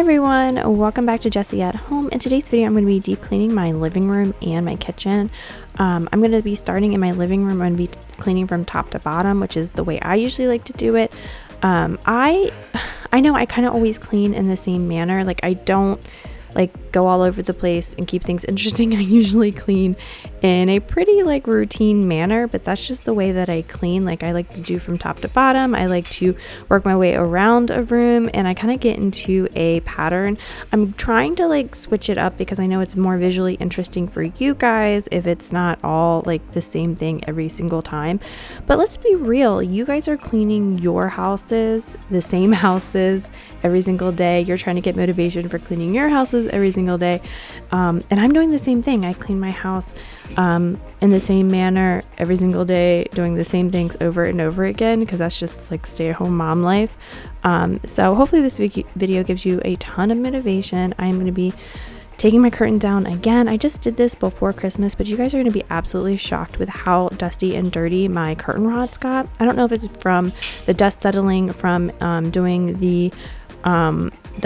everyone, welcome back to Jessie at Home. In today's video, I'm going to be deep cleaning my living room and my kitchen. I'm going to be starting in my living room. I'm going to be cleaning from top to bottom, which is the way I usually like to do it. I know I kind of always clean in the same manner. Like, I don't go all over the place and keep things interesting. I usually clean in a pretty routine manner, but that's just the way that I clean. I like to do from top to bottom. I like to work my way around a room, and I kind of get into a pattern. I'm trying to switch it up because I know it's more visually interesting for you guys if it's not all the same thing every single time. But let's be real, you guys are cleaning your houses, the same houses, every single day. You're trying to get motivation for cleaning your houses every single day, and I'm doing the same thing. I clean my house in the same manner every single day, doing the same things over and over again, because that's just stay-at-home mom life. So hopefully this video gives you a ton of motivation. I'm going to be taking my curtain down again. I just did this before Christmas, but you guys are going to be absolutely shocked with how dusty and dirty my curtain rods got. I don't know if it's from the dust settling from doing the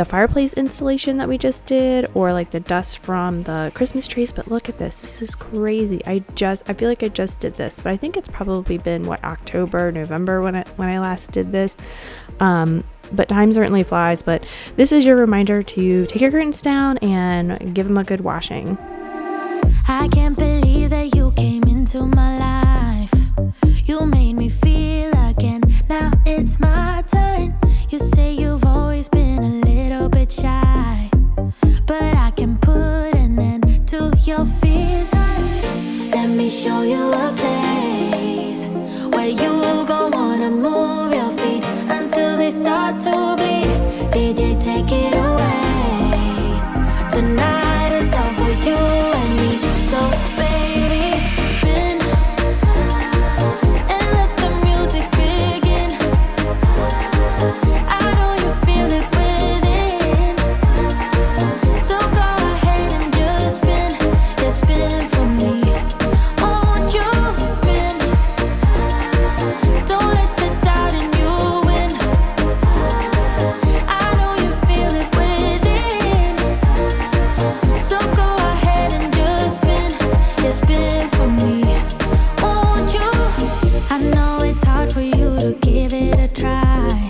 fireplace installation that we just did, or the dust from the Christmas trees, but look at this is crazy. I feel like I just did this, but I think it's probably been October, November when I last did this. But time certainly flies. But this is your reminder to take your curtains down and give them a good washing. I can't believe that you came into my life. You made me feel again. Now it's my turn. You say you've always been a little bit shy, but I can put an end to your fears. Let me show you a place where you gon' wanna move your feet until they start to bleed. DJ, take it away. Tonight is all for you and me. So baby, spin and let the music begin. I know you feel it within, so go ahead and just spin for me. Won't you spin? Don't let the doubt in you win. I know you feel it within, so go ahead and just spin for me. Won't you? I know it's hard for you to give it a try,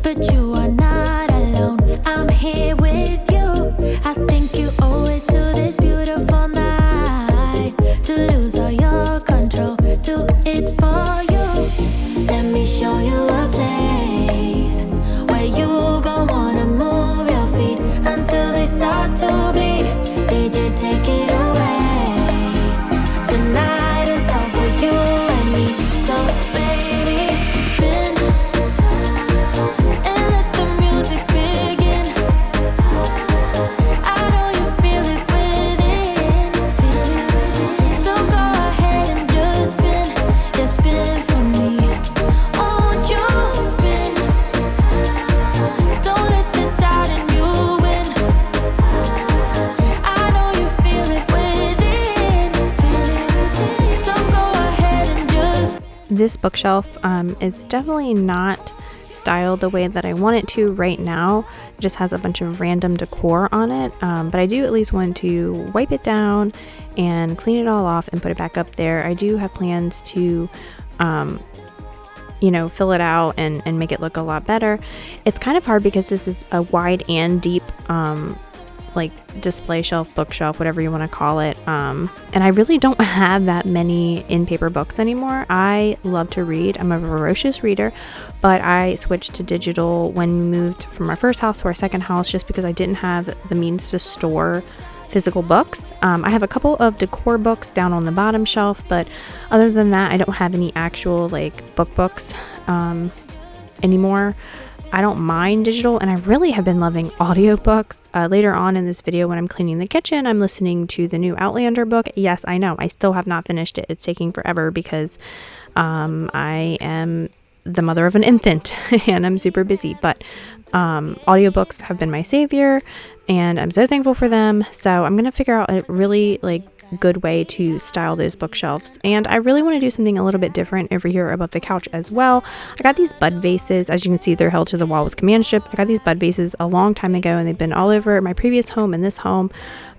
but you are not alone. I'm here with you. I think you owe it to this beautiful night to lose all your control. Do it for you. Let me show you a place where you gon' wanna move your feet until they start to bleed. DJ, take it away. Tonight is all for you and me. So baby, spin and let the music begin. I know you feel it within, so go ahead and just spin for me. Won't you spin? Don't let the doubt in you win. I know you feel it within, so go ahead and just. This bookshelf is definitely not styled the way that I want it to right now. It just has a bunch of random decor on it, but I do at least want to wipe it down and clean it all off and put it back up there. I do have plans to fill it out and make it look a lot better. It's kind of hard because this is a wide and deep display shelf, bookshelf, whatever you want to call it, and I really don't have that many in paper books anymore. I love to read. I'm a voracious reader, but I switched to digital when we moved from our first house to our second house, just because I didn't have the means to store physical books. I have a couple of decor books down on the bottom shelf, but other than that, I don't have any actual books anymore. I don't mind digital, and I really have been loving audiobooks. Later on in this video, when I'm cleaning the kitchen, I'm listening to the new Outlander book. Yes, I know, I still have not finished it. It's taking forever because I am the mother of an infant and I'm super busy, but audiobooks have been my savior, and I'm so thankful for them. So I'm gonna figure out a really good way to style those bookshelves. And I really want to do something a little bit different over here above the couch as well. I got these bud vases. As you can see, they're held to the wall with companionship. I got these bud vases a long time ago, and they've been all over my previous home and this home.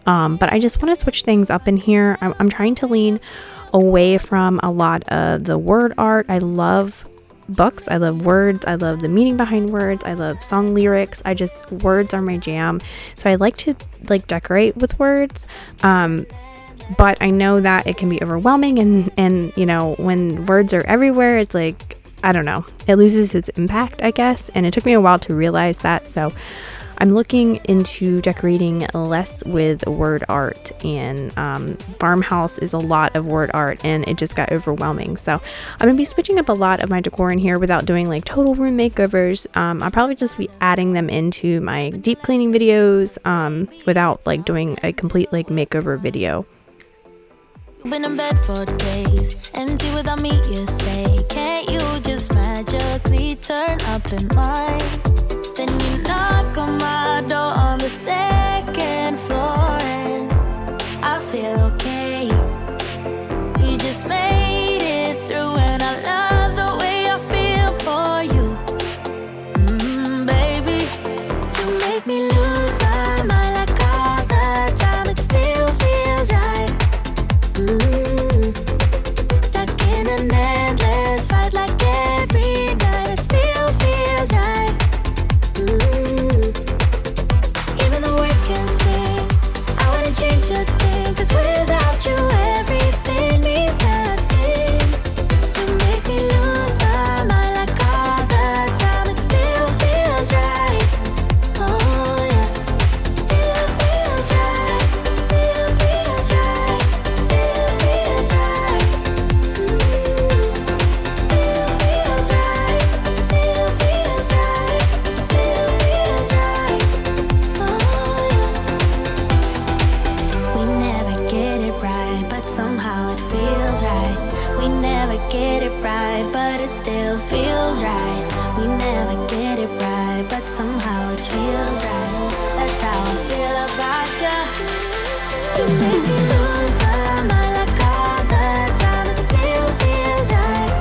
But I just want to switch things up in here. I'm trying to lean away from a lot of the word art. I love books. I love words. I love the meaning behind words. I love song lyrics. Words are my jam. So I like to decorate with words. But I know that it can be overwhelming, and you know, when words are everywhere, it's like, I don't know, it loses its impact, I guess. And it took me a while to realize that. So I'm looking into decorating less with word art, and farmhouse is a lot of word art, and it just got overwhelming. So I'm gonna be switching up a lot of my decor in here without doing like total room makeovers. I'll probably just be adding them into my deep cleaning videos without like doing a complete like makeover video. Been in bed for days, empty without me, you say. Can't you just magically turn up in mine? Then you knock on my door on the second floor, and I feel okay. We just made it through, and I love the way I feel for you. Baby, you make me lose my mind like all the time. It still feels right. Stuck in an endless fight like every night. It still feels right. Even the words can sting. I wouldn't change a thing, 'cause without you everything means nothing. You make me lose my mind like all the time. It still feels right. Oh yeah. Still feels right. Still feels right. Still feels right. Still feels right. Still feels right. Still feels right. Oh yeah. We never get it right, but somehow it feels right. We never get it right, but it still feels right. We never get it right, but somehow it feels right. That's how I feel about you. You make me lose my mind like all the time. It still feels right.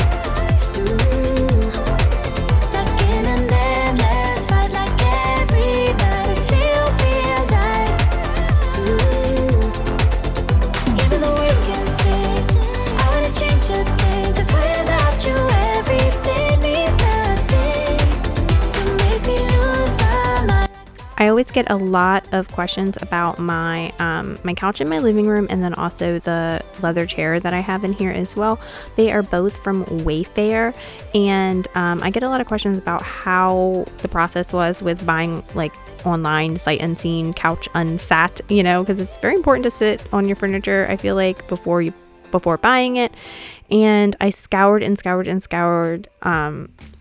Stuck in an endless fight like every night. It still feels right. Even the words can sting. I wouldn't change a thing, 'cause without you everything means nothing. You make me lose my mind. I always get a lot of questions about my my couch in my living room, and then also the leather chair that I have in here as well. They are both from Wayfair, and I get a lot of questions about how the process was with buying like online, sight unseen, couch unsat, you know, because it's very important to sit on your furniture, I feel like, before buying it. And I scoured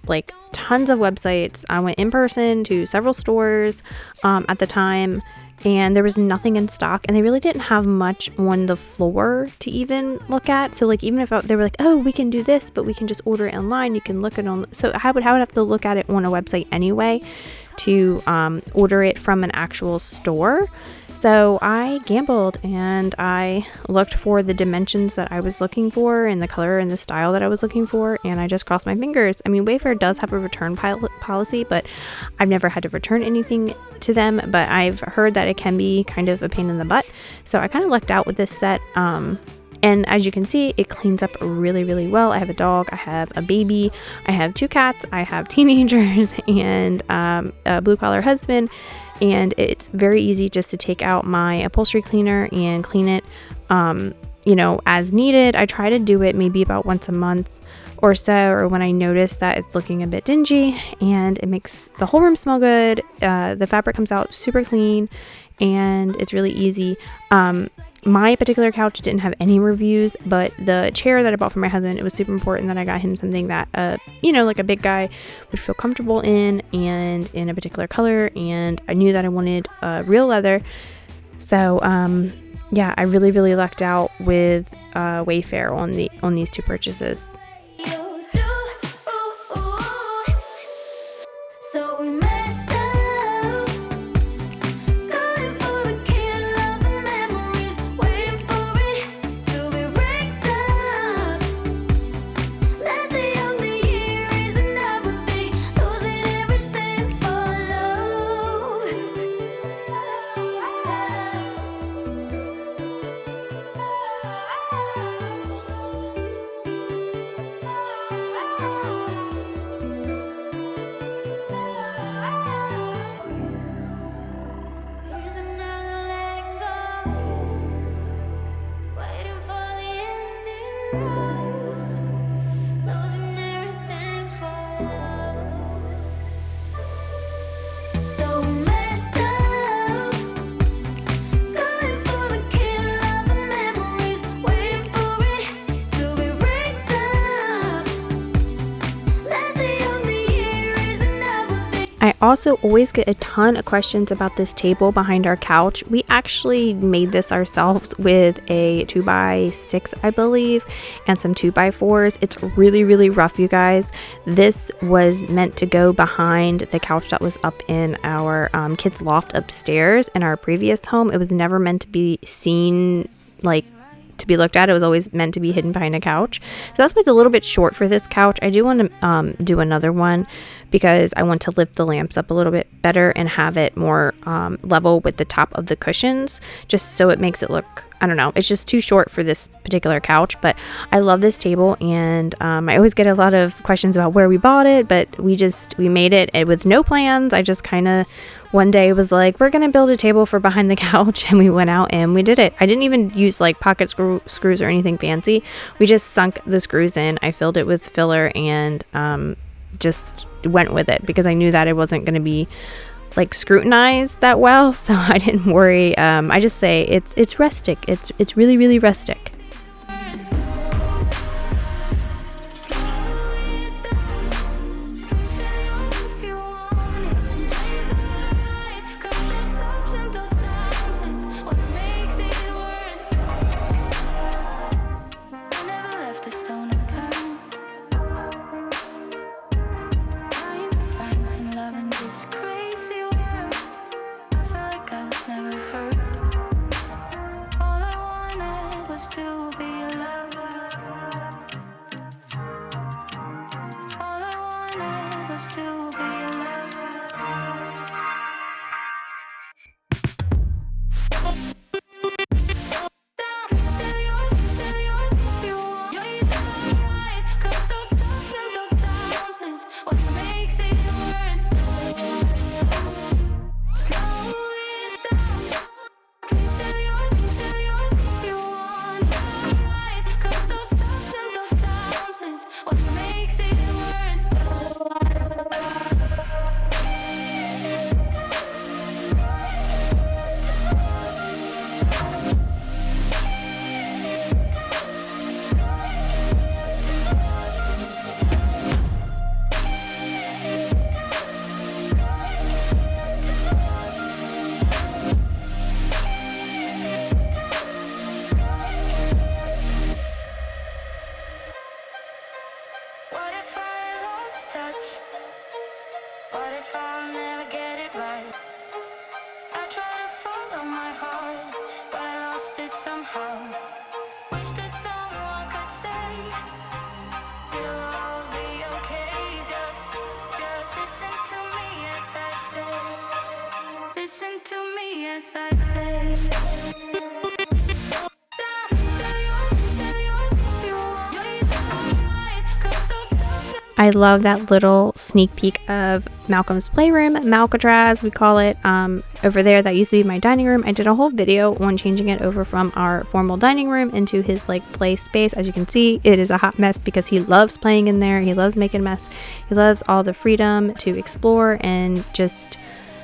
like tons of websites. I went in person to several stores at the time, and there was nothing in stock, and they really didn't have much on the floor to even look at. So like, even if they were like, oh, we can do this, but we can just order it online, you can look it on. So I would have to look at it on a website anyway to order it from an actual store. So I gambled, and I looked for the dimensions that I was looking for and the color and the style that I was looking for, and I just crossed my fingers. I mean, Wayfair does have a return policy, but I've never had to return anything to them, but I've heard that it can be kind of a pain in the butt. So I kind of lucked out with this set. And as you can see, it cleans up really, really well. I have a dog, I have a baby, I have 2 cats, I have teenagers, and a blue-collar husband. And it's very easy just to take out my upholstery cleaner and clean it, you know, as needed. I try to do it maybe about once a month or so, or when I notice that it's looking a bit dingy, and it makes the whole room smell good. The fabric comes out super clean, and it's really easy. My particular couch didn't have any reviews, but the chair that I bought for my husband, it was super important that I got him something that, you know, like a big guy would feel comfortable in, and in a particular color. And I knew that I wanted real leather. So, yeah, I really, really lucked out with Wayfair on these 2 purchases. So we messed up, going for the kill of the memories, waiting for it I also always get a ton of questions about this table behind our couch. We actually made this ourselves with a 2x6, I believe, and some 2x4s. It's really, really rough, you guys. This was meant to go behind the couch that was up in our kids' loft upstairs in our previous home. It was never meant to be seen, like, to be looked at. It was always meant to be hidden behind a couch. So that's why it's a little bit short for this couch. I do want to do another one because I want to lift the lamps up a little bit better and have it more level with the top of the cushions, just so it makes it look, I don't know, it's just too short for this particular couch. But I love this table, and I always get a lot of questions about where we bought it, but we made it with no plans. I just kind of one day was like, we're gonna build a table for behind the couch, and we went out and we did it. I didn't even use like pocket screws or anything fancy. We just sunk the screws in. I filled it with filler and just went with it because I knew that it wasn't going to be like scrutinized that well, so I didn't worry. I just say it's rustic. It's really, really rustic. I love that little sneak peek of Malcolm's Playroom, Malcatraz we call it, over there. That used to be my dining room. I did a whole video on changing it over from our formal dining room into his like play space. As you can see, it is a hot mess because he loves playing in there. He loves making a mess. He loves all the freedom to explore and just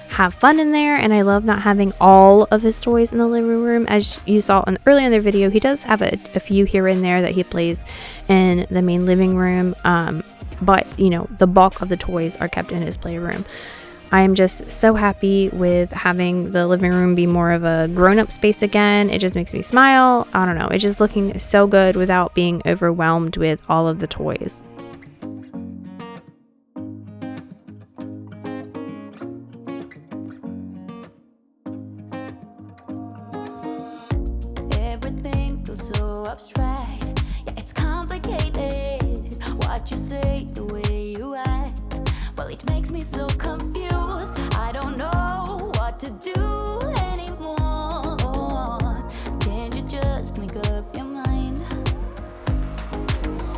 have fun in there, and I love not having all of his toys in the living room. As you saw earlier in the video, he does have a few here and there that he plays in the main living room, but you know, the bulk of the toys are kept in his playroom. I am just so happy with having the living room be more of a grown-up space again. It just makes me smile. I don't know, it's just looking so good without being overwhelmed with all of the toys. Everything feels so abstract. Yeah, it's complicated. What you say, the way you act, well, it makes me so confused. I don't know what to do anymore. Can't you just make up your mind?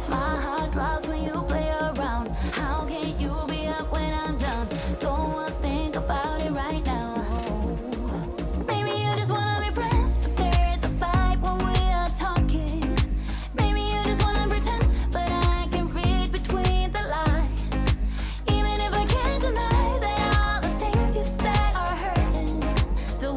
My heart drops when you play around. How can you be up when I'm down? Don't wanna think about it right now. Maybe you just wanna be friends, but there is a fight when we are talking. Maybe you just wanna pretend, but I can read between the lines. Even if I can't deny that all the things you said are hurting, still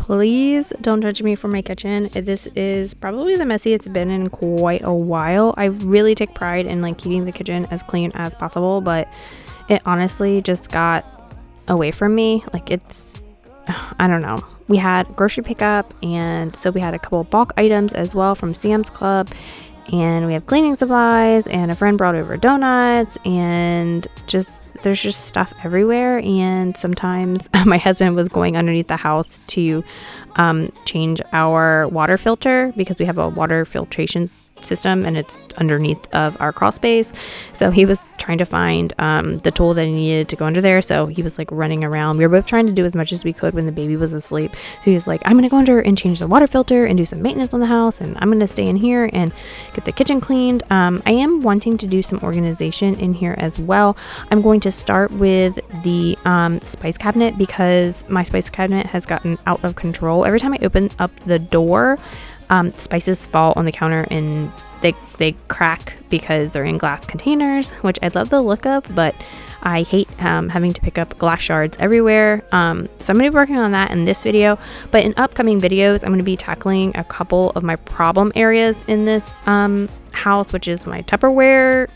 Please don't judge me for my kitchen. This is probably the messy it's been in quite a while. I really take pride in like keeping the kitchen as clean as possible, but it honestly just got away from me. Like I don't know. We had grocery pickup, and so we had a couple of bulk items as well from Sam's Club, and we have cleaning supplies, and a friend brought over donuts, and there's just stuff everywhere. And sometimes my husband was going underneath the house to change our water filter, because we have a water filtration system and it's underneath of our crawl space. So he was trying to find the tool that he needed to go under there. So he was like running around. We were both trying to do as much as we could when the baby was asleep. So he was like, I'm gonna go under and change the water filter and do some maintenance on the house, and I'm gonna stay in here and get the kitchen cleaned. I am wanting to do some organization in here as well. I'm going to start with the spice cabinet, because my spice cabinet has gotten out of control. Every time I open up the door, spices fall on the counter and they crack because they're in glass containers, which I love the look of, but I hate having to pick up glass shards everywhere. So I'm going to be working on that in this video, but in upcoming videos, I'm going to be tackling a couple of my problem areas in this house, which is my Tupperware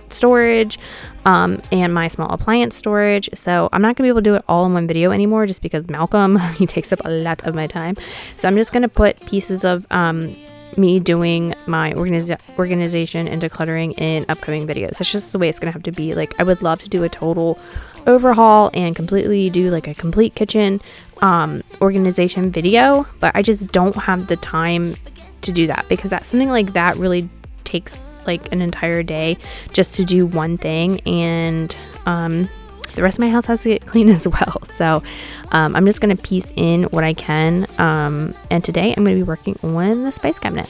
storage and my small appliance storage. So I'm not gonna be able to do it all in one video anymore, just because Malcolm, he takes up a lot of my time. So I'm just gonna put pieces of me doing my organization and decluttering in upcoming videos. That's just the way it's gonna have to be. Like, I would love to do a total overhaul and completely do like a complete kitchen organization video, but I just don't have the time to do that, because that's something like that really takes like an entire day just to do one thing, and the rest of my house has to get clean as well. So I'm just gonna piece in what I can, and today I'm gonna be working on the spice cabinet.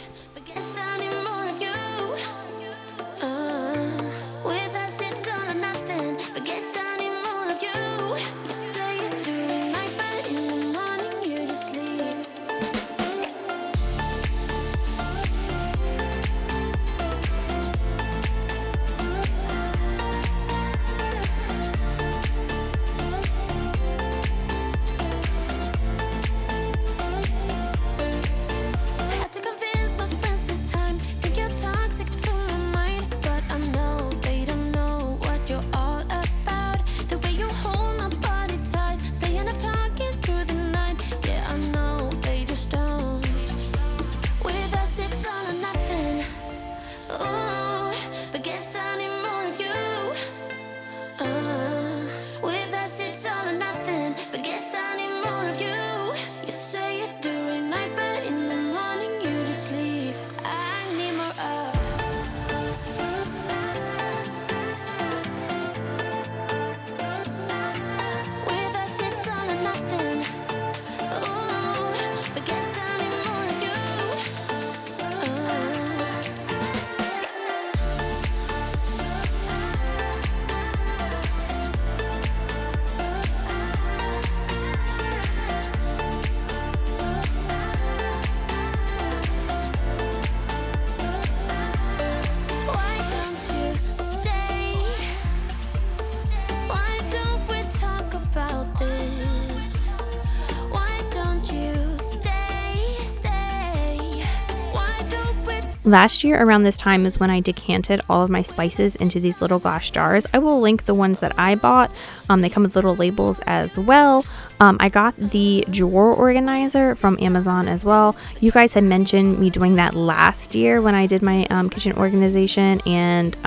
Last year around this time is when I decanted all of my spices into these little glass jars. I will link the ones that I bought. They come with little labels as well. I got the drawer organizer from Amazon as well. You guys had mentioned me doing that last year when I did my kitchen organization, and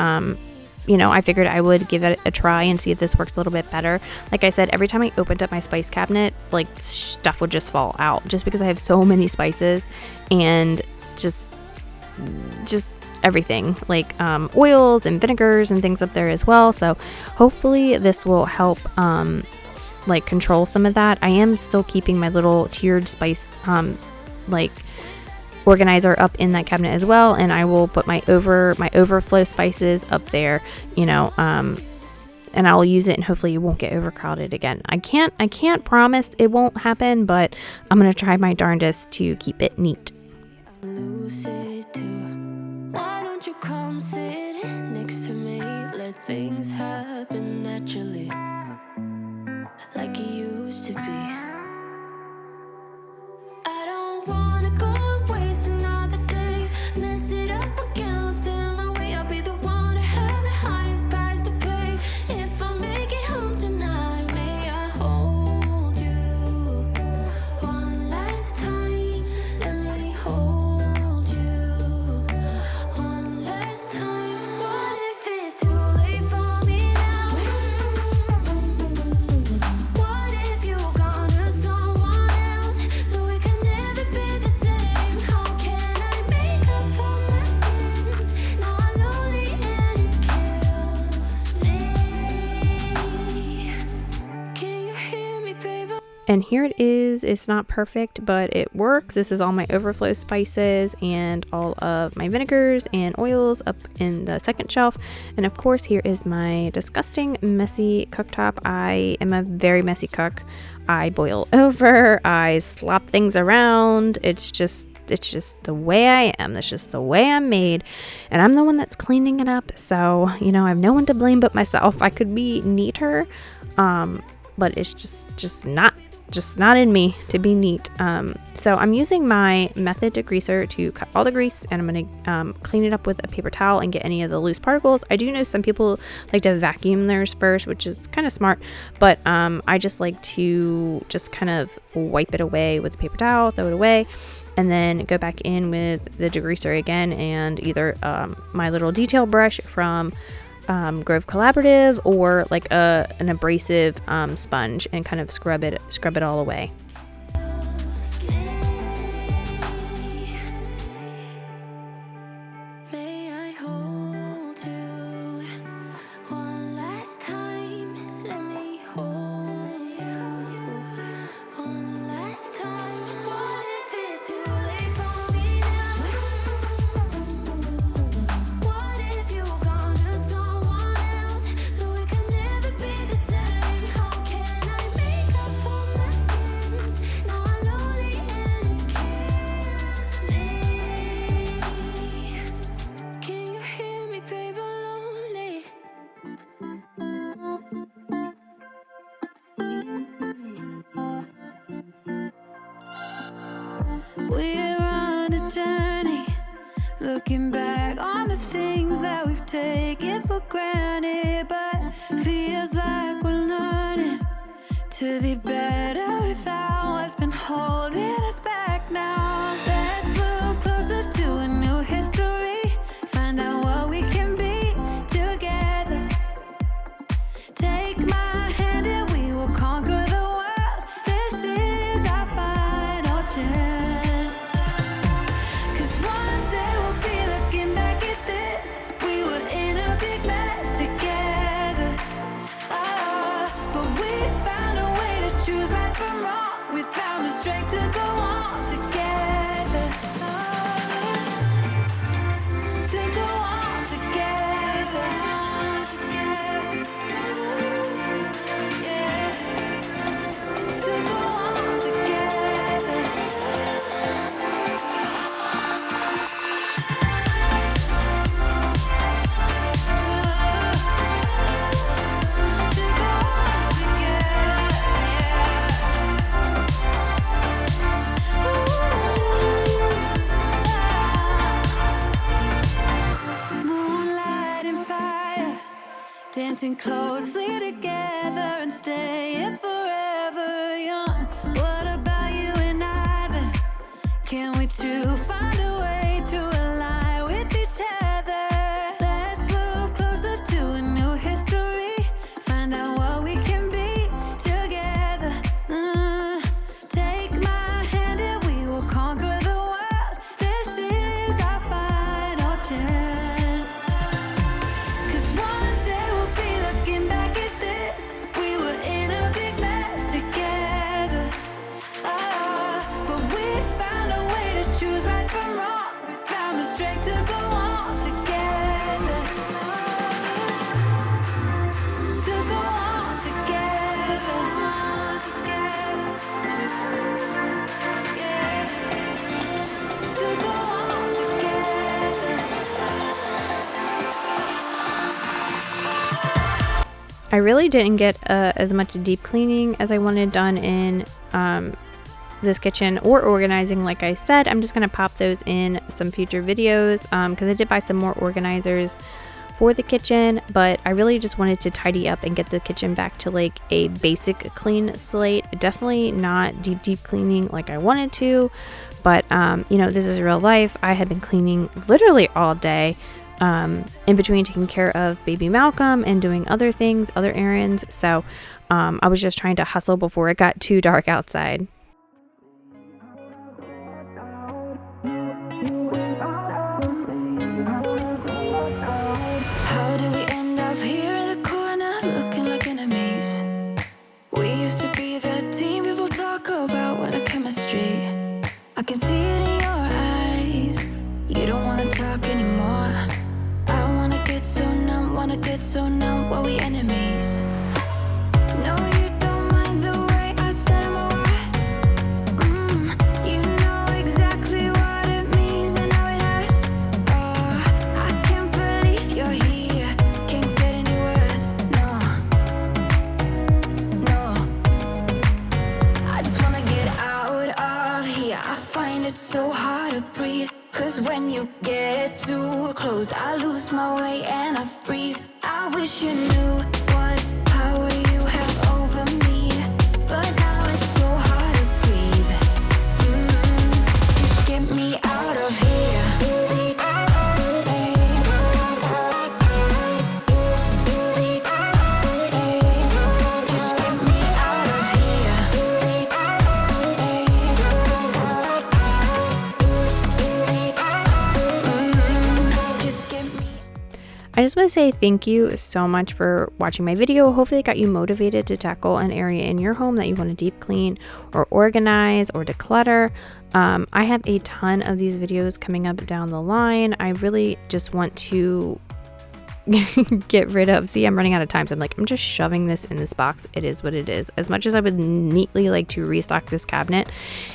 you know, I figured I would give it a try and see if this works a little bit better. Like I said, every time I opened up my spice cabinet, like stuff would just fall out, just because I have so many spices, and just everything, like oils and vinegars and things up there as well. So hopefully this will help like control some of that. I am still keeping my little tiered spice like organizer up in that cabinet as well, and I will put my overflow spices up there, you know, and I'll use it, and hopefully it won't get overcrowded again. I can't promise it won't happen, but I'm gonna try my darndest to keep it neat. Why don't you come sit next to me? Let things happen naturally, like it used to be. And here it is. It's not perfect, but it works. This is all my overflow spices and all of my vinegars and oils up in the second shelf. And of course, here is my disgusting, messy cooktop. I am a very messy cook. I boil over, I slop things around. It's just the way I am. That's just the way I'm made. And I'm the one that's cleaning it up. So, I have no one to blame but myself. I could be neater, but it's just not in me to be neat. So I'm using my method degreaser to cut all the grease, and I'm going to clean it up with a paper towel and get any of the loose particles. I do know some people like to vacuum theirs first, which is kind of smart, but I just like to just kind of wipe it away with a paper towel, throw it away, and then go back in with the degreaser again, and either my little detail brush from Grove Collaborative, or like an abrasive sponge, and kind of scrub it all away. May I hold you one last time? Let me hold you one last time. What if it's too late for me now? What if you gone to someone else, so it can never be the same? How can I make up for my sins? Now I'm lonely and it kills me. Can you hear me, babe? I'm lonely. We're on a journey, looking back on the things that we've taken for granted, but feels like we're learning to be better without what's been holding us back now. Let's move closer to a new history, find out what we can be together. Take my hand and we will conquer the world. This is our final chance. 'Cause one day we'll be looking back at this. We were in a big mess together. But we found a way to choose right from wrong. We found the strength to go on together. To go on together. Yeah. To go on together. To go on together. Moonlight and fire, dancing closely together and staying forever young. What about you and I then? Can we two find a way to align with each other? Let's move closer to a new history, find out what we can be together. Take my hand and we will conquer the world. This is our final chance. 'Cause one day we'll be looking back at this. We were in a big mess together. But we found a way to choose right from wrong. We found the strength to go on together. To go on together. Yeah. To go on together. I really didn't get as much deep cleaning as I wanted done in this kitchen, or organizing. Like I said, I'm just going to pop those in some future videos, because I did buy some more organizers for the kitchen, but I really just wanted to tidy up and get the kitchen back to like a basic clean slate. Definitely not deep cleaning like I wanted to, but this is real life. I had been cleaning literally all day, in between taking care of baby Malcolm and doing other things, other errands. So I was just trying to hustle before it got too dark outside. How did we end up here in the corner, looking like enemies? We used to be the team people talk to breathe. Cause when you get too close, I lose my way and I freeze. I wish you knew what power you have over me, but now it's so hard to breathe. Just get me out of here. Just get me out of here. Just get me. I just want to say thank you so much for watching my video. Hopefully it got you motivated to tackle an area in your home that you want to deep clean or organize or declutter. I have a ton of these videos coming up down the line. I really just want to get rid of, see, I'm running out of time, so I'm just shoving this in this box. It is what it is. As much as I would neatly like to restock this cabinet,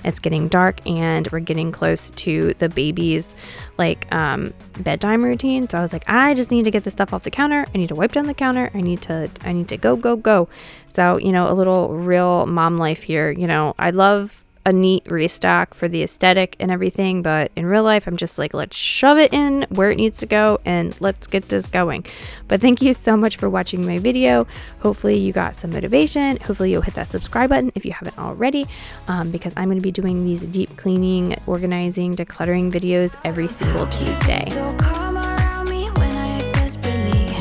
it's getting dark and we're getting close to the baby's bedtime routine. So I was like, I just need to get this stuff off the counter. I need to wipe down the counter. I need to go. So, a little real mom life here. I love a neat restock for the aesthetic and everything, but in real life I'm just like, let's shove it in where it needs to go and let's get this going. But thank you so much for watching my video. Hopefully you got some motivation. Hopefully you'll hit that subscribe button if you haven't already, because I'm going to be doing these deep cleaning, organizing, decluttering videos every single Tuesday. So calm around me when I act desperately.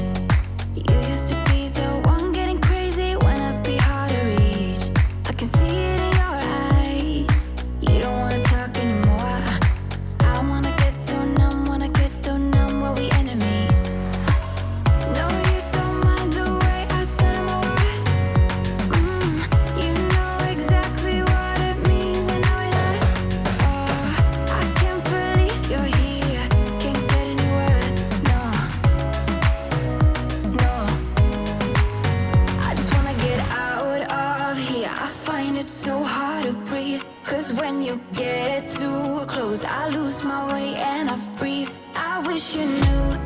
You used to be the one getting crazy when I'd be hard to reach. I can see it in your eyes. You don't wanna talk anymore. I wanna get so numb, well, we enemies. No, you don't mind the way I stutter my words. You know exactly what it means and how it hurts. Oh, I can't believe you're here. Can't get any worse. No. I just wanna get out of here. I find it so hard to breathe. Cause when you get too close, I lose my way and I freeze. I wish you knew